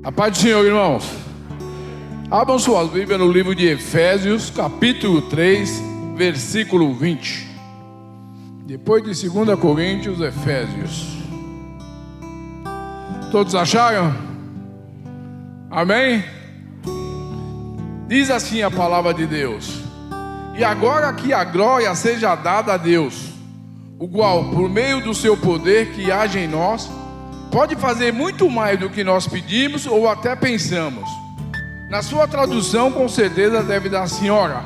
A paz do Senhor, irmãos. Abram suas Bíblias no livro de Efésios, capítulo 3, versículo 20. Depois de 2 Coríntios, Efésios. Todos acharam? Amém? Diz assim a palavra de Deus: e agora que a glória seja dada a Deus, o qual, por meio do seu poder que age em nós, pode fazer muito mais do que nós pedimos ou até pensamos. Na sua tradução, com certeza deve dar assim: ora,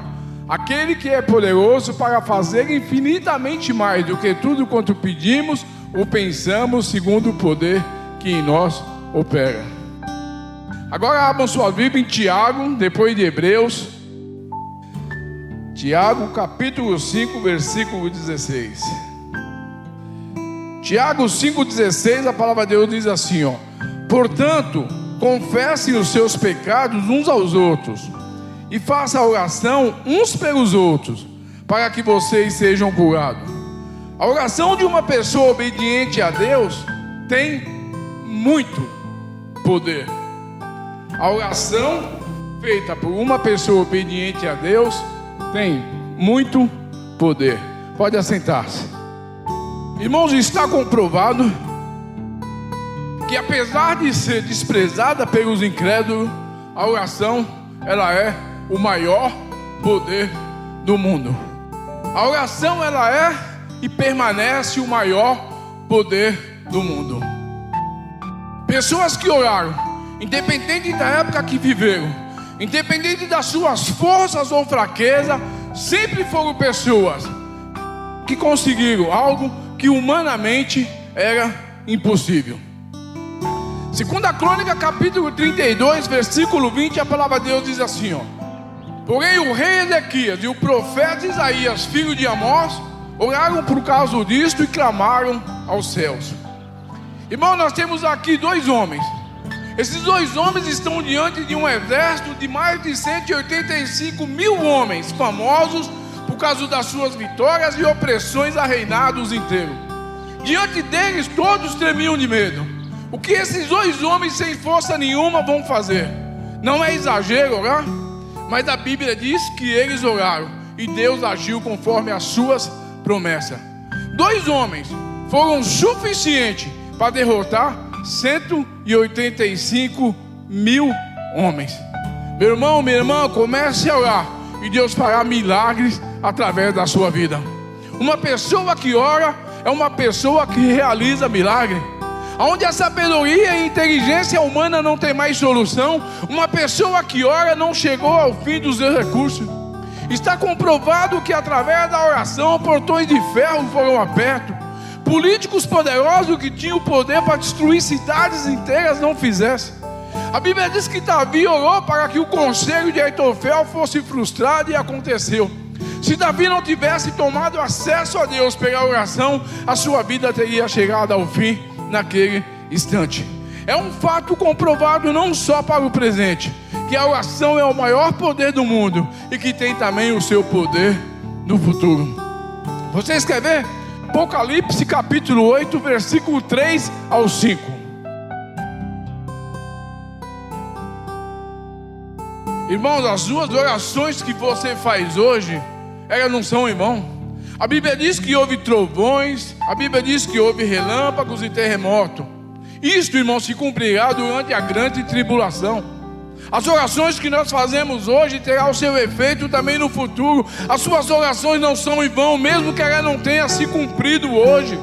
aquele que é poderoso para fazer infinitamente mais do que tudo quanto pedimos ou pensamos, segundo o poder que em nós opera. Agora abram sua Bíblia em Tiago, depois de Hebreus. Tiago, capítulo 5, versículo 16. Tiago 5,16, a palavra de Deus diz assim, ó: portanto, confessem os seus pecados uns aos outros e façam oração uns pelos outros, para que vocês sejam curados. A oração de uma pessoa obediente a Deus tem muito poder. A oração feita por uma pessoa obediente a Deus tem muito poder. Pode assentar-se. Irmãos, está comprovado que apesar de ser desprezada pelos incrédulos, a oração, ela é o maior poder do mundo. A oração, ela é e permanece o maior poder do mundo. Pessoas que oraram, independente da época que viveram, independente das suas forças ou fraquezas, sempre foram pessoas que conseguiram algo que humanamente era impossível. 2 Crônica, capítulo 32, versículo 20, a palavra de Deus diz assim, ó: porém o rei Ezequias e o profeta Isaías, filho de Amós, oraram por causa disto e clamaram aos céus. Irmão, nós temos aqui dois homens. Esses dois homens estão diante de um exército de mais de 185 mil homens famosos por causa das suas vitórias e opressões a reinados inteiros. Diante deles todos tremiam de medo. O que esses dois homens sem força nenhuma vão fazer? Não é exagero orar, mas a Bíblia diz que eles oraram e Deus agiu conforme as suas promessas. Dois homens foram suficientes para derrotar 185 mil homens. Meu irmão, minha irmã, comece a orar e Deus fará milagres através da sua vida. Uma pessoa que ora é uma pessoa que realiza milagre. Onde a sabedoria e a inteligência humana não tem mais solução, uma pessoa que ora não chegou ao fim dos seus recursos. Está comprovado que através da oração portões de ferro foram abertos. Políticos poderosos que tinham o poder para destruir cidades inteiras não fizessem. A Bíblia diz que Davi orou para que o conselho de Aitofel fosse frustrado, e aconteceu. Se Davi não tivesse tomado acesso a Deus pela oração, a sua vida teria chegado ao fim naquele instante. É um fato comprovado não só para o presente, que a oração é o maior poder do mundo e que tem também o seu poder no futuro. Vocês querem ver? Apocalipse capítulo 8, versículo 3 ao 5. Irmãos, as duas orações que você faz hoje, elas não são em vão. A Bíblia diz que houve trovões, a Bíblia diz que houve relâmpagos e terremotos. Isto, irmãos, se cumprirá durante a grande tribulação. As orações que nós fazemos hoje terão o seu efeito também no futuro. As suas orações não são em vão, mesmo que ela não tenha se cumprido hoje.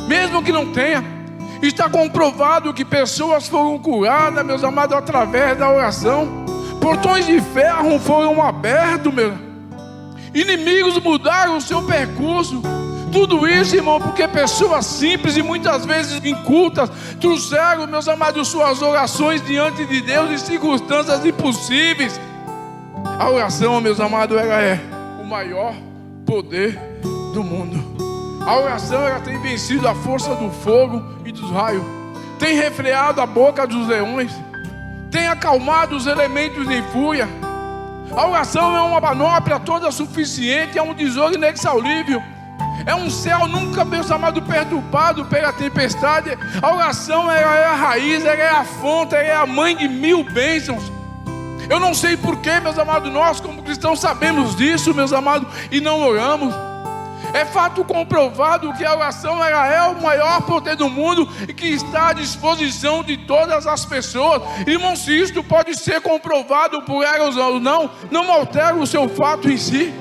Mesmo que não tenha. Está comprovado que pessoas foram curadas, meus amados, através da oração. Portões de ferro foram abertos, inimigos mudaram o seu percurso. Tudo isso, irmão, porque pessoas simples e muitas vezes incultas trouxeram, meus amados, suas orações diante de Deus em circunstâncias impossíveis. A oração, meus amados, ela é o maior poder do mundo. A oração, ela tem vencido a força do fogo e dos raios, tem refreado a boca dos leões, tem acalmado os elementos em fúria. A oração é uma manopla toda suficiente, é um tesouro inexaulível. É um céu nunca, meus amados, perturbado pela tempestade. A oração ela é a raiz, ela é a fonte, ela é a mãe de 1000 bênçãos. Eu não sei porquê, meus amados, nós como cristãos sabemos disso, meus amados, e não oramos. É fato comprovado que a oração ela é o maior poder do mundo e que está à disposição de todas as pessoas. Irmão, se isto pode ser comprovado por elas ou não altera o seu fato em si.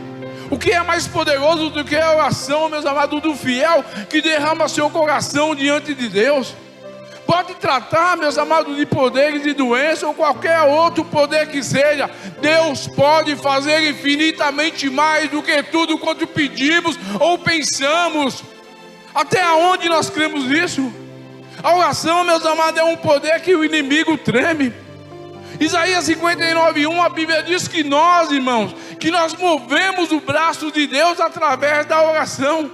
O que é mais poderoso do que a oração, meus amados, do fiel que derrama seu coração diante de Deus? Pode tratar, meus amados, de poderes de doença ou qualquer outro poder que seja. Deus pode fazer infinitamente mais do que tudo quanto pedimos ou pensamos. Até onde nós cremos isso? A oração, meus amados, é um poder que o inimigo treme. Isaías 59:1, a Bíblia diz que nós, irmãos, que nós movemos o braço de Deus através da oração.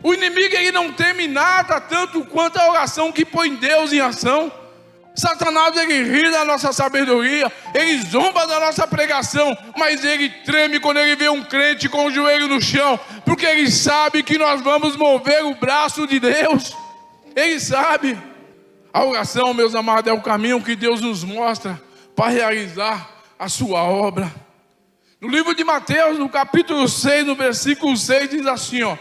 O inimigo ele não teme nada tanto quanto a oração que põe Deus em ação. Satanás ele ri da nossa sabedoria, ele zomba da nossa pregação, mas ele treme quando ele vê um crente com o joelho no chão, porque ele sabe que nós vamos mover o braço de Deus. Ele sabe. A oração, meus amados, é o caminho que Deus nos mostra para realizar a sua obra. No livro de Mateus, no capítulo 6, no versículo 6, diz assim, ó: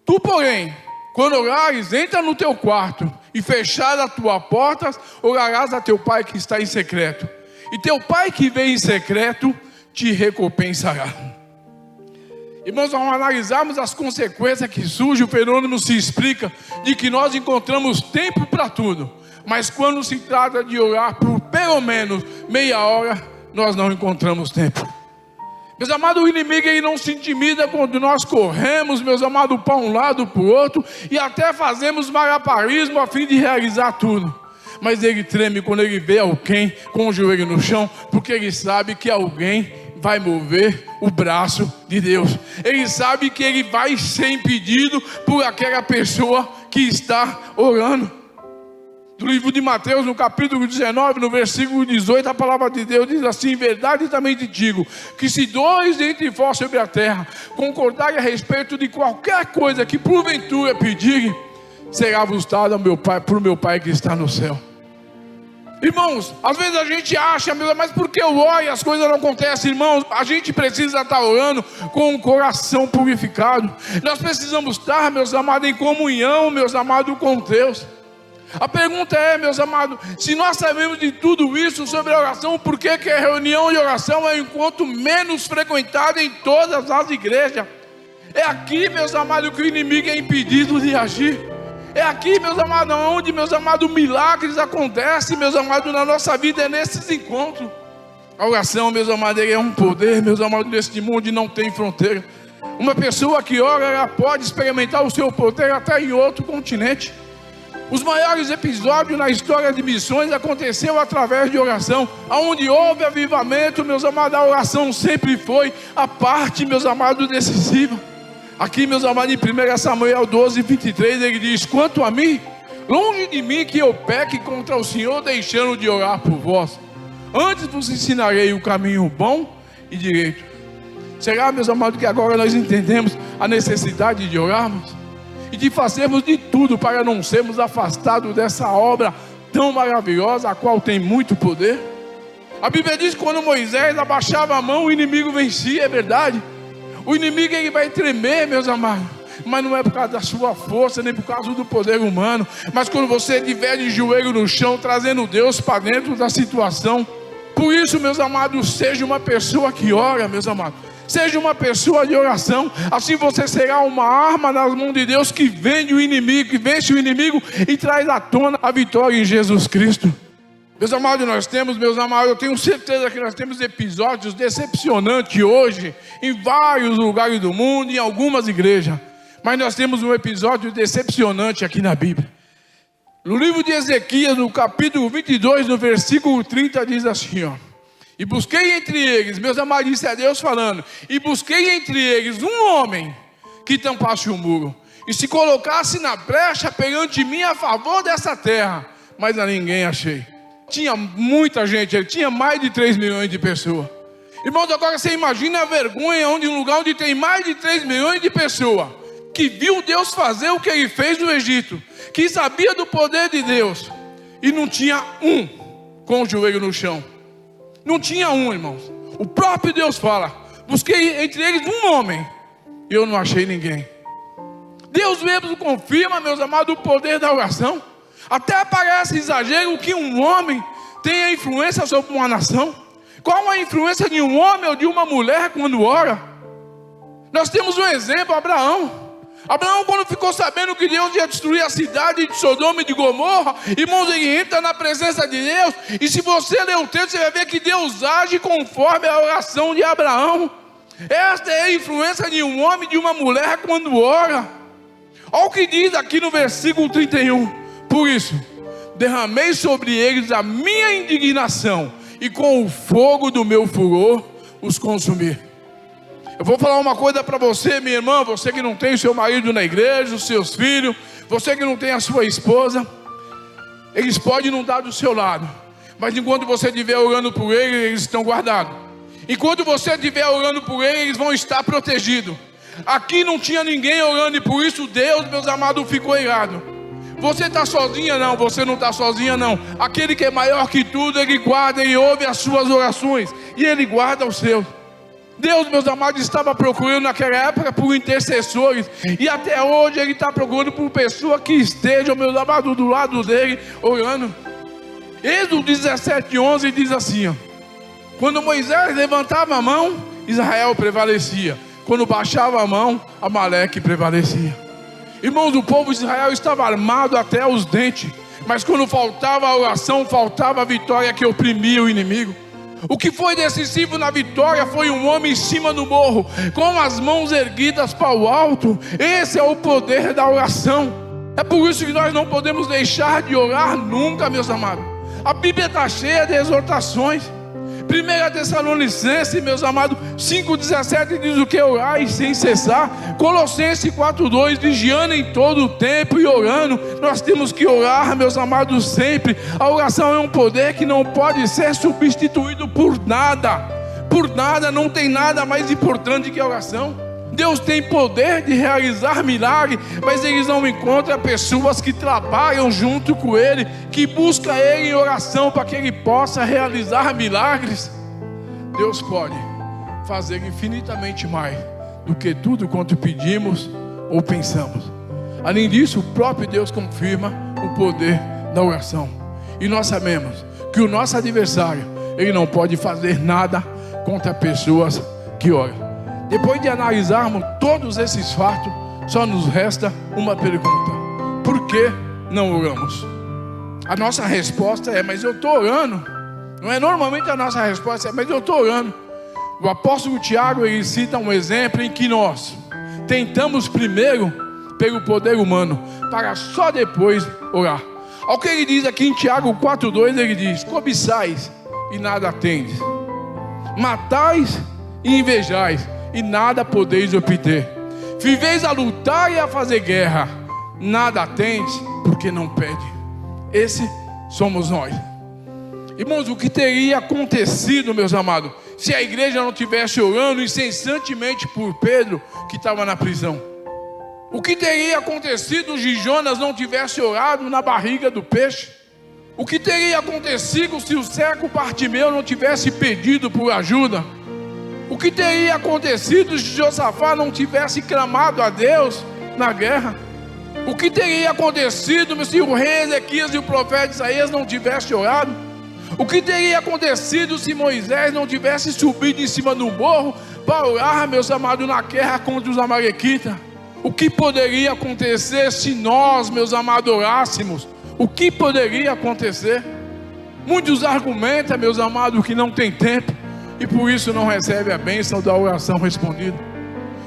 Tu, porém, quando orares, entra no teu quarto e fechada a tua porta, orarás a teu pai que está em secreto. E teu pai que vem em secreto te recompensará. Irmãos, ao analisarmos as consequências que surgem, o fenômeno se explica de que nós encontramos tempo para tudo. Mas quando se trata de orar por pelo menos meia hora, nós não encontramos tempo. Meus amados, o inimigo ele não se intimida quando nós corremos, meus amados, para um lado, para o outro, e até fazemos malabarismo a fim de realizar tudo. Mas ele treme quando ele vê alguém com o joelho no chão, porque ele sabe que alguém vai mover o braço de Deus. Ele sabe que ele vai ser impedido por aquela pessoa que está orando. No livro de Mateus, no capítulo 19, no versículo 18, a palavra de Deus diz assim: em verdade também te digo, que se dois entre vós sobre a terra concordarem a respeito de qualquer coisa que porventura pedirem, será vos dado ao meu Pai, por meu Pai que está no céu. Irmãos, às vezes a gente acha, mas porque eu oro e as coisas não acontecem, irmãos? A gente precisa estar orando com o coração purificado. Nós precisamos estar, meus amados, em comunhão, meus amados, com Deus. A pergunta é, meus amados, se nós sabemos de tudo isso sobre a oração, por que a reunião de oração é o encontro menos frequentado em todas as igrejas? É aqui, meus amados, que o inimigo é impedido de agir. É aqui, meus amados, onde, meus amados, milagres acontecem, meus amados, na nossa vida, é nesses encontros. A oração, meus amados, é um poder, meus amados, neste mundo e não tem fronteira. Uma pessoa que ora, ela pode experimentar o seu poder até em outro continente. Os maiores episódios na história de missões aconteceram através de oração. Onde houve avivamento, meus amados, a oração sempre foi a parte, meus amados, decisiva. Aqui, meus amados, em 1 Samuel 12:23, ele diz: quanto a mim, longe de mim que eu peque contra o Senhor, deixando de orar por vós. Antes vos ensinarei o caminho bom e direito. Será, meus amados, que agora nós entendemos a necessidade de orarmos? E de fazermos de tudo para não sermos afastados dessa obra tão maravilhosa, a qual tem muito poder? A Bíblia diz que quando Moisés abaixava a mão, o inimigo vencia, é verdade. O inimigo ele vai tremer, meus amados, mas não é por causa da sua força, nem por causa do poder humano, mas quando você estiver de joelho no chão, trazendo Deus para dentro da situação. Por isso, meus amados, seja uma pessoa que ora, meus amados. Seja uma pessoa de oração, assim você será uma arma nas mãos de Deus que vence o inimigo e traz à tona a vitória em Jesus Cristo. Meus amados, eu tenho certeza que nós temos episódios decepcionantes hoje, em vários lugares do mundo, em algumas igrejas. Mas nós temos um episódio decepcionante aqui na Bíblia. No livro de Ezequias, no capítulo 22, no versículo 30, diz assim, ó: e busquei entre eles, meus amados, isso é Deus falando, e busquei entre eles um homem que tampasse o muro e se colocasse na brecha perante mim a favor dessa terra, mas a ninguém achei. Tinha muita gente, ele tinha mais de 3 milhões de pessoas. Irmãos, agora você imagina a vergonha onde um lugar onde tem mais de 3 milhões de pessoas, que viu Deus fazer o que ele fez no Egito, que sabia do poder de Deus, e não tinha um com o joelho no chão. Não tinha um, irmãos. O próprio Deus fala: busquei entre eles um homem, e eu não achei ninguém. Deus mesmo confirma, meus amados, o poder da oração. Até parece exagero que um homem tenha influência sobre uma nação. Qual a influência de um homem ou de uma mulher quando ora? Nós temos um exemplo, Abraão. Abraão, quando ficou sabendo que Deus ia destruir a cidade de Sodoma e de Gomorra, irmãos, ele entra na presença de Deus. E se você ler o texto, você vai ver que Deus age conforme a oração de Abraão. Esta é a influência de um homem e de uma mulher quando ora. Olha o que diz aqui no versículo 31. Por isso, derramei sobre eles a minha indignação, e com o fogo do meu furor os consumi. Eu vou falar uma coisa para você, minha irmã, você que não tem o seu marido na igreja, os seus filhos, você que não tem a sua esposa, eles podem não estar do seu lado, mas enquanto você estiver orando por eles, eles estão guardados. Enquanto você estiver orando por eles, eles vão estar protegidos. Aqui não tinha ninguém orando, e por isso Deus, meus amados, ficou irado. Você está sozinha? Não, você não está sozinha não. Aquele que é maior que tudo, Ele guarda e ouve as suas orações, e Ele guarda os seus. Deus, meus amados, estava procurando naquela época por intercessores, e até hoje Ele está procurando por pessoas que estejam, meus amados, do lado dEle, orando. Êxodo 17:11 diz assim, ó: quando Moisés levantava a mão, Israel prevalecia. Quando baixava a mão, Amaleque prevalecia. Irmãos, o povo de Israel estava armado até os dentes, mas quando faltava a oração, faltava a vitória que oprimia o inimigo. O que foi decisivo na vitória foi um homem em cima do morro, com as mãos erguidas para o alto. Esse é o poder da oração. É por isso que nós não podemos deixar de orar nunca, meus amados. A Bíblia está cheia de exortações. 1 Tessalonicenses, meus amados, 5,17 diz o que? Orai sem cessar. Colossenses 4,2, vigiando em todo o tempo e orando. Nós temos que orar, meus amados, sempre. A oração é um poder que não pode ser substituído por nada. Por nada, não tem nada mais importante que a oração. Deus tem poder de realizar milagres, mas eles não encontram pessoas que trabalham junto com Ele, que buscam Ele em oração para que Ele possa realizar milagres. Deus pode fazer infinitamente mais do que tudo quanto pedimos ou pensamos. Além disso, o próprio Deus confirma o poder da oração. E nós sabemos que o nosso adversário, ele não pode fazer nada contra pessoas que oram. Depois de analisarmos todos esses fatos, só nos resta uma pergunta: por que não oramos? A nossa resposta é: mas eu estou orando. Não é normalmente a nossa resposta, é: mas eu estou orando. O apóstolo Tiago, ele cita um exemplo em que nós tentamos primeiro pelo poder humano, para só depois orar. Ao que ele diz aqui em Tiago 4,2, ele diz: cobiçais e nada tendes, matais e invejais e nada podeis obter, viveis a lutar e a fazer guerra, nada tendes porque não pede. Esse somos nós. Irmãos, o que teria acontecido, meus amados, se a igreja não tivesse orando incessantemente por Pedro, que estava na prisão? O que teria acontecido se Jonas não tivesse orado na barriga do peixe? O que teria acontecido se o cego Bartimeu não tivesse pedido por ajuda? O que teria acontecido se Josafá não tivesse clamado a Deus na guerra? O que teria acontecido se o rei Ezequias e o profeta Isaías não tivessem orado? O que teria acontecido se Moisés não tivesse subido em cima do morro para orar, meus amados, na guerra contra os amalequitas? O que poderia acontecer se nós, meus amados, orássemos? O que poderia acontecer? Muitos argumentam, meus amados, que não tem tempo e por isso não recebe a bênção da oração respondida.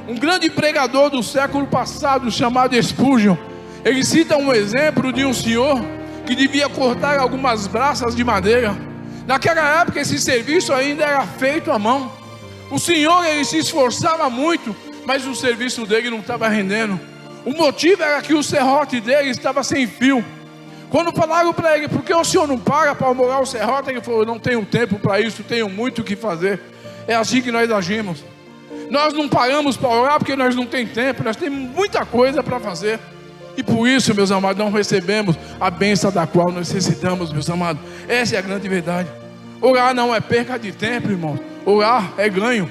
Um grande pregador do século passado, chamado Spurgeon, ele cita um exemplo de um senhor que devia cortar algumas braças de madeira. Naquela época esse serviço ainda era feito à mão. O senhor, ele se esforçava muito, mas o serviço dele não estava rendendo. O motivo era que o serrote dele estava sem fio. Quando falaram para ele: por que o senhor não para morar o serrote? Ele falou: não tenho tempo para isso, tenho muito o que fazer. É assim que nós agimos. Nós não paramos para orar porque nós não temos tempo, nós temos muita coisa para fazer. E por isso, meus amados, não recebemos a bênção da qual necessitamos, meus amados. Essa é a grande verdade. Orar não é perca de tempo, irmãos. Orar é ganho.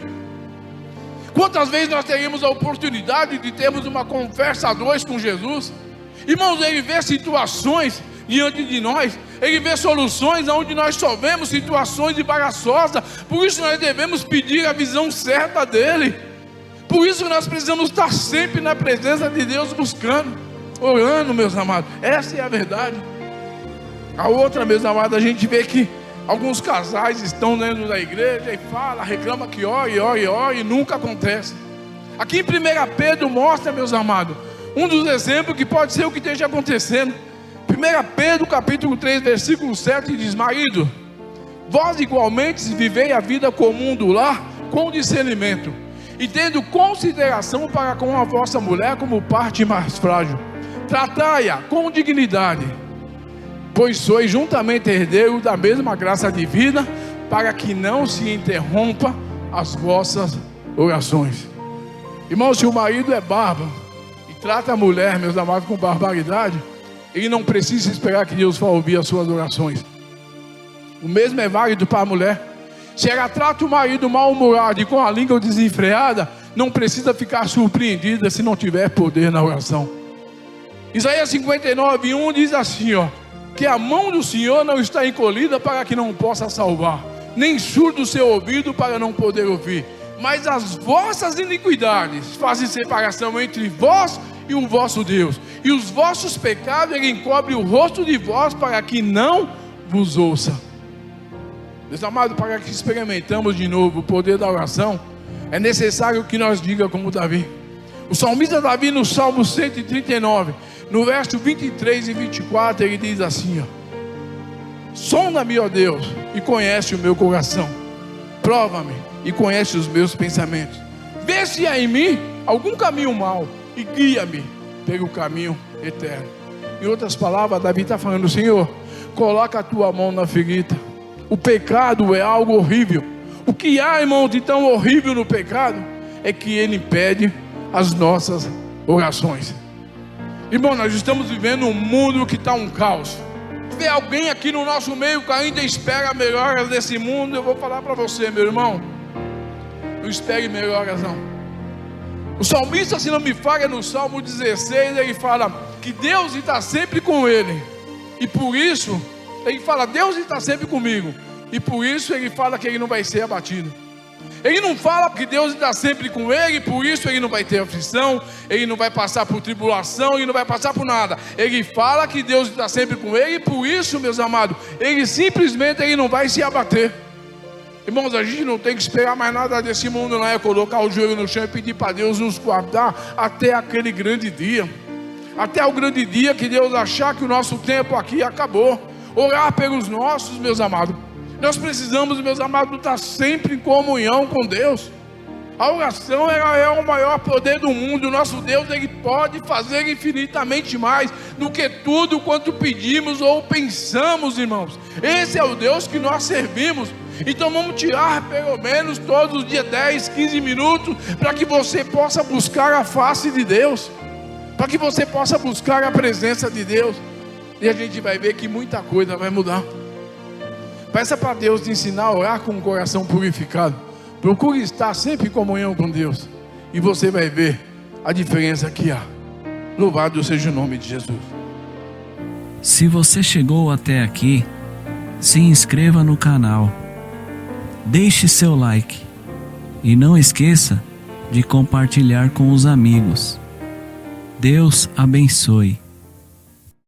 Quantas vezes nós teríamos a oportunidade de termos uma conversa a dois com Jesus? Irmãos, Ele vê situações diante de nós, Ele vê soluções onde nós só vemos situações embaraçosas. Por isso nós devemos pedir a visão certa dEle. Por isso nós precisamos estar sempre na presença de Deus, buscando, orando, meus amados. Essa é a verdade. A outra, meus amados, a gente vê que alguns casais estão dentro da igreja e fala, reclama que ora e nunca acontece. Aqui em 1 Pedro mostra, meus amados, um dos exemplos que pode ser o que esteja acontecendo. 1 Pedro capítulo 3 versículo 7 diz: marido, vós igualmente vivei a vida comum do lar com discernimento, e tendo consideração para com a vossa mulher como parte mais frágil, tratai-a com dignidade, pois sois juntamente herdeiros da mesma graça de vida, para que não se interrompa as vossas orações. Irmão, se o marido é bárbaro e trata a mulher, meus amados, com barbaridade, ele não precisa esperar que Deus vá ouvir as suas orações. O mesmo é válido para a mulher. Se ela trata o marido mal-humorado e com a língua desenfreada, não precisa ficar surpreendida se não tiver poder na oração. Isaías 59:1 diz assim, que a mão do Senhor não está encolhida para que não possa salvar, nem surdo o seu ouvido para não poder ouvir, mas as vossas iniquidades fazem separação entre vós e o vosso Deus, e os vossos pecados Ele encobre o rosto de vós para que não vos ouça. Meus amados, para que experimentamos de novo o poder da oração, é necessário que nós diga como Davi. O salmista Davi, no Salmo 139, no verso 23 e 24, ele diz assim, sonda-me, ó Deus, e conhece o meu coração, prova-me e conhece os meus pensamentos, vê se há em mim algum caminho mau e guia-me pelo caminho eterno. Em outras palavras, Davi está falando, Senhor, coloca a tua mão na ferida. O pecado é algo horrível. O que há, irmão, de tão horrível no pecado é que ele impede as nossas orações. Irmão, nós estamos vivendo um mundo que está um caos. Se vê alguém aqui no nosso meio que ainda espera melhoras desse mundo, eu vou falar para você, meu irmão, não espere melhoras não. O salmista, se não me falha, no Salmo 16, ele fala que Deus está sempre com ele, e por isso ele fala, Deus está sempre comigo, e por isso ele fala que ele não vai ser abatido. Ele não fala que Deus está sempre com ele, por isso ele não vai ter aflição, ele não vai passar por tribulação, ele não vai passar por nada. Ele fala que Deus está sempre com ele, e por isso, meus amados, ele simplesmente não vai se abater. Irmãos, a gente não tem que esperar mais nada desse mundo, não é colocar o joelho no chão e pedir para Deus nos guardar até aquele grande dia, até o grande dia que Deus achar que o nosso tempo aqui acabou. Orar pelos nossos, meus amados. Nós precisamos, meus amados, estar sempre em comunhão com Deus. A oração é o maior poder do mundo. O nosso Deus, Ele pode fazer infinitamente mais do que tudo quanto pedimos ou pensamos, irmãos. Esse é o Deus que nós servimos. Então vamos tirar pelo menos todos os dias 10, 15 minutos para que você possa buscar a face de Deus, para que você possa buscar a presença de Deus, e a gente vai ver que muita coisa vai mudar. Peça para Deus te ensinar a orar com o coração purificado. Procure estar sempre em comunhão com Deus, e você vai ver a diferença que há. Louvado seja o nome de Jesus. Se você chegou até aqui, se inscreva no canal, deixe seu like e não esqueça de compartilhar com os amigos. Deus abençoe.